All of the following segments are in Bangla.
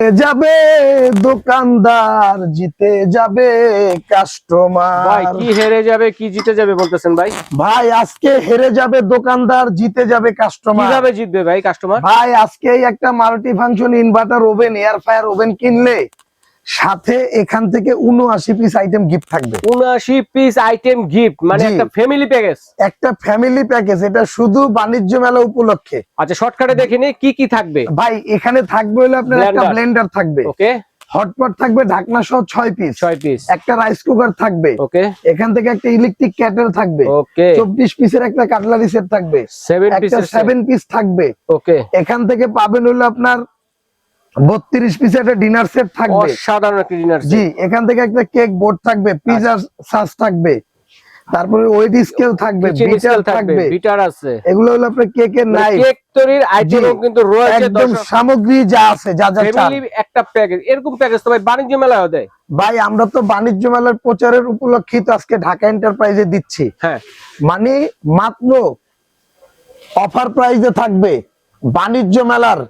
যাবে দোকানদার, জিতে যাবে কাস্টমার। ভাই কি হেরে যাবে কি জিতে যাবে বলতেছেন ভাই? ভাই আজকে হেরে যাবে দোকানদার, জিতে যাবে কাস্টমার। কিভাবে জিতবে ভাই কাস্টমার? ভাই আজকে একটা multi function inverter oven, air fryer oven কিনলে সাথে এখান থেকে 79 পিস আইটেম গিফট থাকবে। 79 পিস আইটেম গিফট মানে জি। একটা ফ্যামিলি প্যাকেজ। একটা ফ্যামিলি প্যাকেজ, এটা শুধু বাণিজ্য মেলা উপলক্ষে। আচ্ছা শর্টকাটে দেখিনি কি কি থাকবে। ভাই এখানে থাকবে হলো আপনার একটা ব্লেন্ডার থাকবে, ওকে, হটপট থাকবে ঢাকনা সহ 6 পিস, 6 পিস, একটা রাইস কুকার থাকবে, ওকে, এখান থেকে একটা ইলেকট্রিক কেটল থাকবে, ওকে, 24 পিসের একটা কাটলারি সেট থাকবে, 7 একটা পিসের 7 পিস থাকবে, ওকে। এখান থেকে পাবেন হলো আপনার 32 পিসের একটা ডিনার সেট থাকবে, অসাধারণ একটা ডিনার সেট। জি। এখান থেকে একটা কেক বোর্ড থাকবে, পিজা সাস থাকবে, তারপরে ওয়েট স্কেল থাকবে, বিটার থাকবে, বিটার আছে। এগুলো হলো আপনার কেকের নাইফ, কেক তৈরির আইটেমও কিন্তু রয়েছে। একদম সামগ্রী যা আছে, যা যা চান। ফ্যামিলি একটা প্যাকেজ, এরকম প্যাকেজ তো ভাই বাণিজ্য মেলায় দেয়। ভাই আমরা তো বাণিজ্য মেলার প্রচারের উপলক্ষে তো আজকে ঢাকা এন্টারপ্রাইজে দিচ্ছি। হ্যাঁ, মানে মাত্র অফার প্রাইজে থাকবে বাণিজ্য মেলার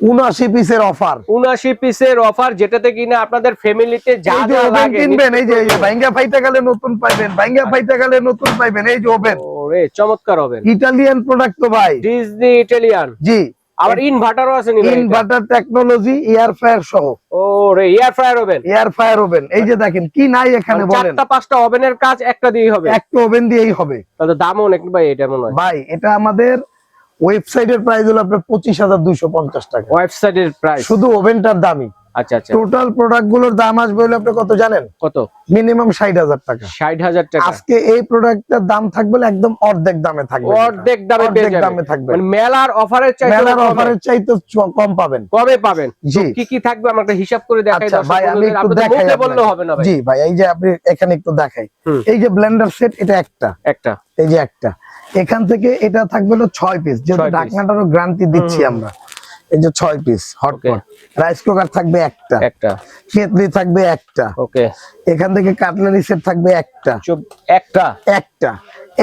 79 পিসের অফার। 79 পিসের অফার, যেটাতে কিনা আপনাদের ফ্যামিলিতে যা যা লাগে কিনবেন, এই যে ভাঙ্গা ফাইটা গেলে নতুন পাইবেন, ভাঙ্গা ফাইটা গেলে নতুন পাইবেন। এই যে ওভেন, ওরে চমৎকার ওভেন, ইটালিয়ান প্রোডাক্ট তো ভাই, ডিজনি ইটালিয়ান। জি। আবার ইনভার্টারও আছে নি ভাই? ইনভার্টার টেকনোলজি, এয়ার ফ্রায়ার সহ। ওরে air fryer oven, air fryer oven. এই যে দেখেন কি নাই এখানে বলেন। 4টা 5টা ওভেনের কাজ একটা দিয়েই হবে, একটা ওভেন দিয়েই হবে। তাহলে দামও অনেক ভাই এটা মনে হয়। ভাই এটা আমাদের ওয়েবসাইটের প্রাইস হলো আপনার 25,250 টাকা, ওয়েবসাইটের প্রাইস শুধু ওভেনটার দামই। আচ্ছা আচ্ছা, টোটাল প্রোডাক্ট গুলোর দাম আসবে হলো আপনি কত জানেন? কত? মিনিমাম 60,000 টাকা। 60,000 টাকা। আজকে এই প্রোডাক্টের দাম থাকবে একদম অর্ধেক দামে থাকবে, অর্ধেক দামে পেয়ে যাবেন। থাকবে। মানে মেলার অফারের চাইতে মেলার অফারের চাইতে কম পাবেন। কবে পাবেন? জি। কি কি থাকবে আমরা একটা হিসাব করে দেখাই। আচ্ছা ভাই আমি একটু দেখাই, বললে হবে না ভাই। জি ভাই এই যে আপনি এখানে একটু দেখাই। এই যে ব্লেন্ডার সেট, এটা একটা, এই যে একটা, এখান থেকে এটা থাকবে হলো 6 পিস, যেহেতু ঢাকনাটারও গ্যারান্টি দিচ্ছি আমরা। এই যে 6 পিস হটপট, রাইস কুকার থাকবে একটা, কেটলি থাকবে একটা, ওকে। এখান থেকে কাটলারি সেট থাকবে একটা,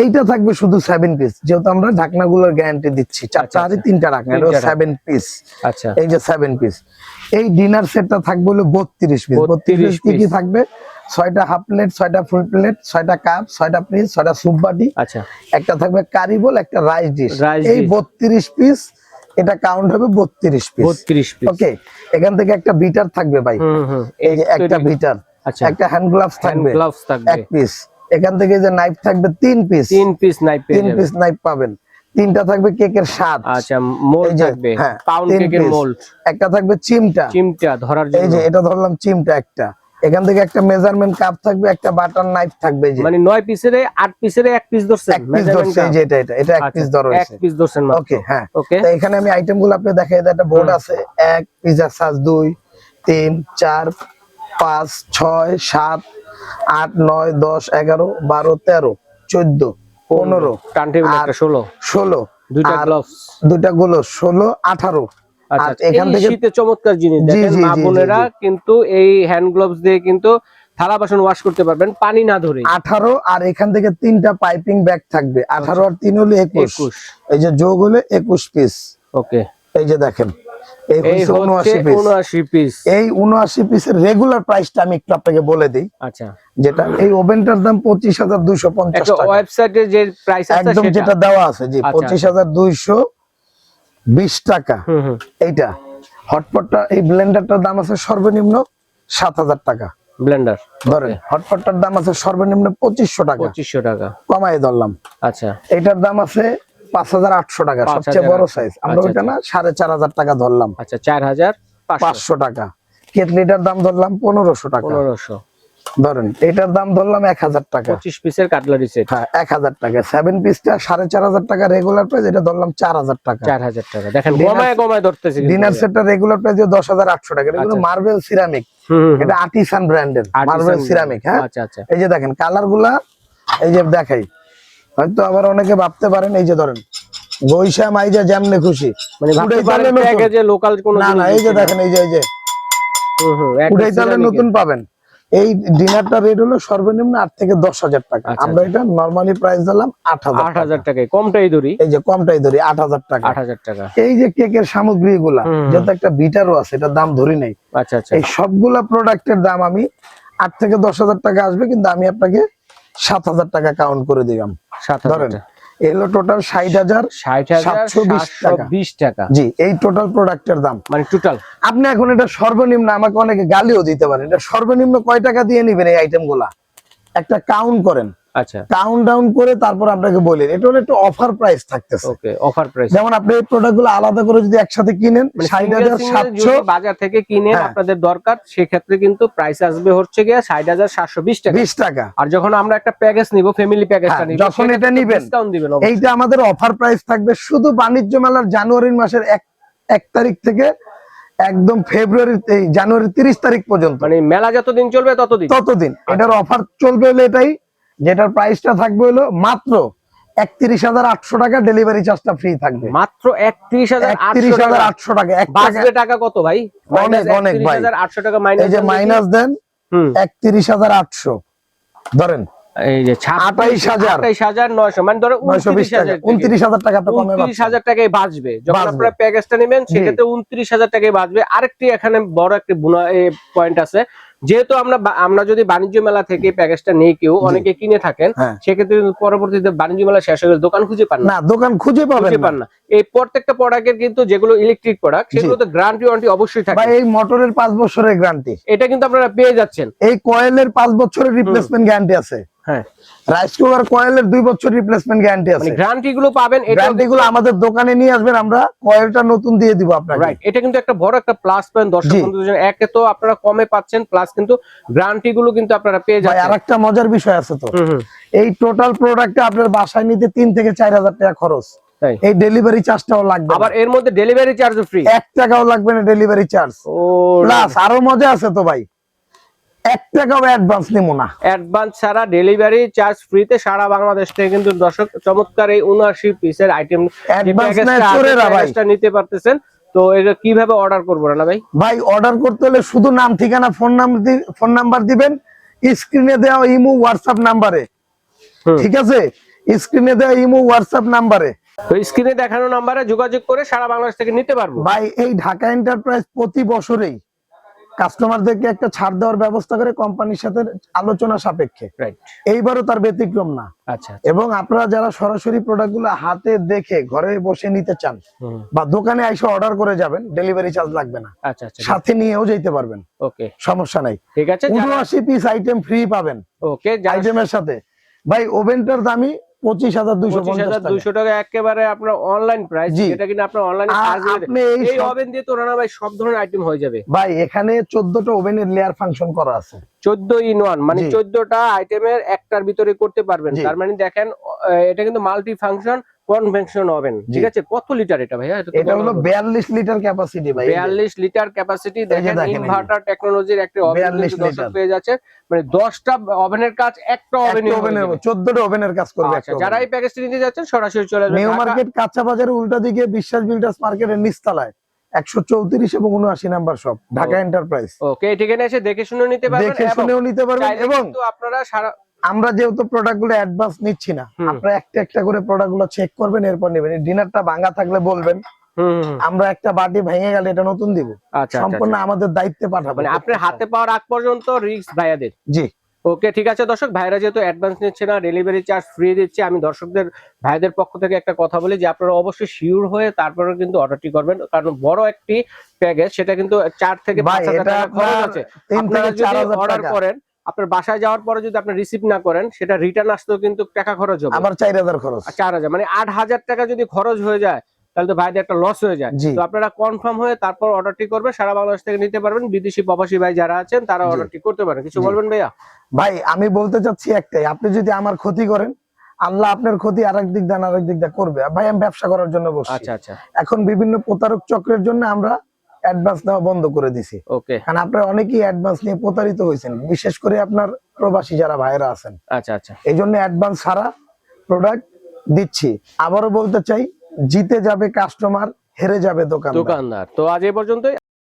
এইটা থাকবে শুধু 7 পিস, যেহেতু আমরা ঢাকনাগুলোর গ্যারান্টি দিচ্ছি। 4টা 3টা ঢাকনা, 7 পিস। আচ্ছা এই যে 7 পিস। এই ডিনার সেটটা থাকবে হলো 32 পিস। 32 পিস কি থাকবে? 6টা হাফ প্লেট, 6টা ফুল প্লেট, 6টা কাপ, 6টা প্লেট, 6টা সুপ বাটি, আচ্ছা একটা থাকবে কারি বোল, একটা রাইস ডিশ। এই 32 পিস, এটা কাউন্ট হবে 32 পিস। ওকে। এখান থেকে একটা বিটার থাকবে ভাই, এই যে একটা বিটার, একটা হ্যান্ড গ্লাভস থাকবে 1 পিস। এখান থেকে যে নাইফ থাকবে 3 পিস, 3 পিস নাইফ পাবেন। 3টা থাকবে কেকের স্বাদ, আচ্ছা মোল্ড থাকবে, পাউন্ড কেকের মোল্ড। একটা থাকবে চিমটা ধরার জন্য, এই যে এটা ধরলাম চিমটা একটা। এখান থেকে একটা মেজারমেন্ট কাপ থাকবে, একটা বাটার নাইফ থাকবে, যে মানে 9 পিসের 8 পিসের 1 পিস ধরছেন, মেজারমেন্ট কাপ, এই যে এটা 1 পিস ধরা হয়েছে, 1 পিস ধরছেন মাত্র। ওকে, হ্যাঁ ওকে। তো এখানে আমি আইটেমগুলো আপনি দেখাই দিই। একটা বোর্ড আছে, 1 পিজা সাস, 2 3 4 5 6 7 8 9 10 11 12 13 14 15 টার্নটেবিল একটা 16 দুইটা গ্লাভস, 16 18। আর এখান থেকে শীতে চমৎকার জিনিস দেখেন মা বোনেরা, কিন্তু এই হ্যান্ড গ্লাভস দিয়ে কিন্তু থালা বাসন ওয়াশ করতে পারবেন পানি না ধরে। 18। আর এখান থেকে 3টা পাইপিং ব্যাগ থাকবে, 18 আর 3 হলো 21। এই যে যোগ হলে 21 পিস। ওকে, এই যে দেখেন এই 79 পিস। এই 79 পিসের রেগুলার প্রাইসটা আমি একটু আপনাকে বলে দেই। আচ্ছা, যেটা এই ওভেনটার দাম 25,250 টাকা। ওয়েবসাইটে যে প্রাইস আছে একদম যেটা দেওয়া আছে, জি 25,220 টাকা। এইটা হটপটটা, এই ব্লেন্ডারটার দাম আছে সর্বনিম্ন 7,000 টাকা। ব্লেন্ডার ধরেন হটপটটার দাম আছে সর্বনিম্ন 2500 টাকা, কমাই ধরলাম। আচ্ছা, এটার দাম আছে 5,800 টাকা, সবচেয়ে বড় সাইজ। আমরা ওটা না 4,500 টাকা ধরলাম। আচ্ছা 4,500 টাকা। কেটলিটার দাম ধরলাম 1,500 টাকা, 1,500 ধরেন। এটার দাম ধরলাম 1,000 টাকা, 25 পিসের কাটলারি সেট, হ্যাঁ 1,000 টাকা। 7 পিসটা 4,500 টাকা রেগুলার প্রাইস, এটা ধরলাম 4,000 টাকা। 4,000 টাকা দেখেন, কমায় ধরতেছি। ডিনার সেটটা রেগুলার প্রাইস 10,800 টাকা। এগুলো মার্বেল সিরামিক, এটা আর্টিসান ব্র্যান্ডের মার্বেল সিরামিক। হ্যাঁ আচ্ছা আচ্ছা। এই যে দেখেন কালারগুলা, এই যে দেখাই, হয়তো আবার অনেকে ভাবতে পারেন এই যে ধরেন গইসা মাইজা যেমনে খুশি, মানে ভাবতে পারেন প্যাকেজে লোকাল কোন না, এই যে দেখেন এই যে উড়াই তালে নতুন পাবেন। এই ডিনারটা রেট হলো সর্বনিম্ন 8 থেকে 10,000 টাকা। আমরা এটা নরমালি প্রাইস দিলাম 8,000 টাকায়, কমটাই ধরি, এই যে কমটাই ধরি 8,000 টাকা। 8,000 টাকা। এই যে কেকের সামগ্রীগুলা, যত একটা বিটারও আছে, এটা দাম ধরি নাই। আচ্ছা আচ্ছা, এই সবগুলা প্রোডাক্টের দাম আমি 8 থেকে 10,000 টাকা আসবে, কিন্তু আমি আপনাকে 7,000 টাকা কাউন্ট করে দিলাম। ধরেন এলো টোটাল 60,720 টাকা। জি, এই টোটাল প্রোডাক্টের দাম, মানে টোটাল। আপনি এখন এটা সর্বনিম্ন, আমাকে অনেকে গালিও দিতে পারেন, এটা সর্বনিম্ন কয় টাকা দিয়ে নিবেন এই আইটেম গুলা, একটা কাউন্ট করেন। আচ্ছা, কাউন্ট ডাউন করে তারপর আপনাকে বলেন। এটা হলো একটু অফার প্রাইস থাকতেছে। ওকে, অফার প্রাইস। যেমন আপনি এই প্রোডাক্টগুলো আলাদা করে যদি একসাথে কিনেন 60,700 বাজার থেকে কিনেন, আপনাদের দরকার, সেক্ষেত্রে কিন্তু প্রাইস আসবে হচ্ছে গিয়ে 60,720 টাকা, 20 টাকা। আর যখন আমরা একটা প্যাকেজ নিব, ফ্যামিলি প্যাকেজটা নিব, যখন এটা নিবেন ডিসকাউন্ট দিবেন। এইটা আমাদের অফার প্রাইস থাকবে শুধু বাণিজ্য মেলার জানুয়ারি মাসের 1 তারিখ থেকে একদম ফেব্রুয়ারি জানুয়ারি 30 তারিখ পর্যন্ত, মানে মেলা যতদিন চলবে ততদিন এটার অফার চলবে। হলো এটাই, যেটার প্রাইসটা থাকবে হলো মাত্র 31,800 টাকা, ডেলিভারি চার্জটা ফ্রি থাকবে মাত্র 31,800 টাকা। বাজবে টাকা কত ভাই? অনেক অনেক ভাই, 31,800 টাকা মাইনাস, এই যে মাইনাস দেন 31,800 ধরেন, এই যে 28,900, মানে ধরো 29,000 টাকা, 29,000 টাকায় বাঁচবে। যখন আপনারা প্যাকেজটা নেবেন সেক্ষেত্রে 29,000 টাকায় বাঁচবে। আরেকটি এখানে বড় একটা পয়েন্ট আছে, যেহেতু আমরা যদি বাণিজ্য মেলা থেকে প্যাকেজটা নেই, কেউ অনেকে কিনে থাকেন, সেক্ষেত্রে পরবর্তীতে বাণিজ্য মেলা শেষ হয়ে গেলে দোকান খুঁজে পান না, দোকান খুঁজে পান না। এই প্রত্যেকটা প্রোডাক্টের কিন্তু যেগুলো ইলেকট্রিক প্রোডাক্ট, সেগুলোতে গ্যারান্টি ওয়ারেন্টি অবশ্যই থাকে। এই মোটরের 5 বছরের গ্যারান্টি, এটা কিন্তু আপনারা পেয়ে যাচ্ছেন। এই কয়েলের 5 বছরের রিপ্লেসমেন্ট গ্যারান্টি আছে। হ্যাঁ, রাইস কুকার কয়েলের 2 বছর রিপ্লেসমেন্ট গ্যারান্টি আছে। গ্যারান্টি গুলো পাবেন, গ্যারান্টি গুলো আমাদের দোকানে নিয়ে আসবেন, আমরা কয়েলটা নতুন দিয়ে দিব আপনাকে। রাইট, এটা কিন্তু একটা বড় একটা প্লাস পয়েন্ট দর্শক বন্ধুদের। একে তো আপনারা কমে পাচ্ছেন, প্লাস কিন্তু গ্যারান্টি গুলো কিন্তু আপনারা পেয়ে যাচ্ছেন। আরেকটা মজার বিষয় আছে তো, এই টোটাল প্রোডাক্টে আপনার বাসায় নিতে 3 থেকে 4,000 টাকা খরচ। এই ডেলিভারি চার্জটাও লাগবে, আবার এর মধ্যে ডেলিভারি চার্জও ফ্রি, 1 টাকাও লাগবে না ডেলিভারি চার্জ। প্লাস আরো মজা আছে তো ভাই, 1 টাকাও অ্যাডভান্স নিব না, অ্যাডভান্স ছাড়া ডেলিভারি চার্জ ফ্রিতে সারা বাংলাদেশ থেকে কিন্তু দর্শক চমৎকার এই 79 পিসের আইটেম প্যাকেজটা নিতে পারতেছেন। তো এটা কিভাবে অর্ডার করবো না ভাই? ভাই অর্ডার করতে হলে শুধু নাম, ঠিকানা, ফোন নাম্বার দিবেন স্ক্রিনে দেওয়া ইমো হোয়াটসঅ্যাপ নাম্বারে। ঠিক আছে, স্ক্রিনে দেওয়া ইমো হোয়াটসঅ্যাপ নাম্বারে, তো স্ক্রিনে দেখানো নাম্বারে যোগাযোগ করে সারা বাংলাদেশ থেকে নিতে পারবো। ভাই এই ঢাকা এন্টারপ্রাইজ প্রতি বছরেই কাস্টমারদেরকে একটা ছাড় দেওয়ার ব্যবস্থা করে কোম্পানির সাথে আলোচনা সাপেক্ষে। এইবারও তার ব্যতিক্রম না। আচ্ছা, এবং আপনারা যারা সরাসরি প্রোডাক্টগুলো হাতে দেখে ঘরে বসে নিতে চান বা দোকানে এসে অর্ডার করে যাবেন, ডেলিভারি চার্জ লাগবে না। আচ্ছা, সাথে নিয়েও যেতে পারবেন। ওকে, সমস্যা নাই। ঠিক আছে, 79 পিস আইটেম ফ্রি পাবেন। ওকে, আইটেমের সাথে ভাই ওভেনটার দামই 25,250 টাকা, একেবারে আপনার অনলাইন প্রাইস। এটা কিন্তু আপনার অনলাইনে এই ওভেন দিয়ে তো রানা ভাই সব ধরনের আইটেম হয়ে যাবে। ভাই এখানে 14টা ওভেনের লেয়ার ফাংশন করা আছে, 14 ইন 1, মানে 14টা আইটেমের একটার ভিতরে করতে পারবেন। তার মানে দেখেন এটা কিন্তু মাল্টি ফাংশন কনভেনশন ওভেন। ঠিক আছে, কত লিটার এটা ভাইয়া? এটা হলো 42 লিটার ক্যাপাসিটি ভাই, 42 লিটার ক্যাপাসিটি। দেখেন ইনভার্টার টেকনোলজির একটা ওভেন দর্শক পেয়ে যাচ্ছে, মানে 10টা ওভেনের কাজ একটা ওভেনের 14টা ওভেনের কাজ করবে। আচ্ছা, যারা এই প্যাকেজটি নিতে যাচ্ছেন সরাসরি চলে আসবেন নিউ মার্কেট কাঁচা বাজারের উল্টা দিকে বিশ্বাস বিল্ডার্স মার্কেটের নিচতলায় 134 এবং 79 নাম্বার শপ, ঢাকা এন্টারপ্রাইজ। ওকে, ঠিকানা এসে দেখে শুনে নিতে পারবেন, দেখে শুনেও নিতে পারবেন। এবং আপনারা সারা আমরা যেহেতু প্রোডাক্টগুলো অ্যাডভান্স নিচ্ছি না, আপনারা একটা একটা করে প্রোডাক্টগুলো চেক করবেন, এরপর নেবেন। ডিনারটা ভাঙা থাকলে বলবেন, আমরা একটা বাটি ভেঙে গেলে এটা নতুন দিব। সম্পূর্ণ আমাদের দায়িত্বে পাঠাবো, মানে আপনার হাতে পাওয়ার আগ পর্যন্ত রিস্ক ভাইয়াদের। জি, ওকে, ঠিক আছে দর্শক, ভাইরা যেহেতু অ্যাডভান্স নিচ্ছে না, ডেলিভারি চার্জ ফ্রি দিচ্ছে, আমি দর্শকদের ভাইদের পক্ষ থেকে একটা কথা বলি যে আপনারা অবশ্যই শিওর হয়ে তারপরে কিন্তু অর্ডারটি করবেন, কারণ বড় একটি প্যাকেজ, সেটা কিন্তু 4 থেকে 5,000 টাকা খরচ আছে। আপনারা যদি অর্ডার করেন, আপনার বাসায় যাওয়ার পরে যদি আপনি রিসিভ না করেন, সেটা রিটার্ন আসতেও কিন্তু টাকা খরচ হবে, আবার 4,000 খরচ, 4,000 মানে 8,000 টাকা যদি খরচ হয়ে যায়, তাহলে তো ভাইদের একটা লস হয়ে যায়। তো আপনারা কনফার্ম হয়ে তারপর অর্ডারটি করবেন, সারা বাংলাদেশ থেকে নিতে পারবেন। বিদেশি প্রবাসী ভাই যারা আছেন তারা অর্ডারটি করতে পারেন। কিছু বলবেন ভাইয়া? ভাই আমি বলতে চাচ্ছি একটাই, আপনি যদি আমার ক্ষতি করেন, আল্লাহ আপনার ক্ষতি আরেক দিক দেন, আরেক দিক দিয়ে করবে। ভাই আমি ব্যবসা করার জন্য বসছি। আচ্ছা আচ্ছা, এখন বিভিন্ন প্রতারক চক্রের জন্য আমরা অ্যাডভান্স নেওয়া বন্ধ করে দিছি। ওকে, কারণ আপনারা অনেকেই অ্যাডভান্স নিয়ে প্রতারিত হয়েছেন, বিশেষ করে আপনার প্রবাসী যারা ভাইরা আছেন। আচ্ছা আচ্ছা, এই জন্য অ্যাডভান্স ছাড়া প্রোডাক্ট দিচ্ছি। আবারও বলতে চাই, জিতে যাবে কাস্টমার, হেরে যাবে দোকানদার। তো আজ এই পর্যন্তই।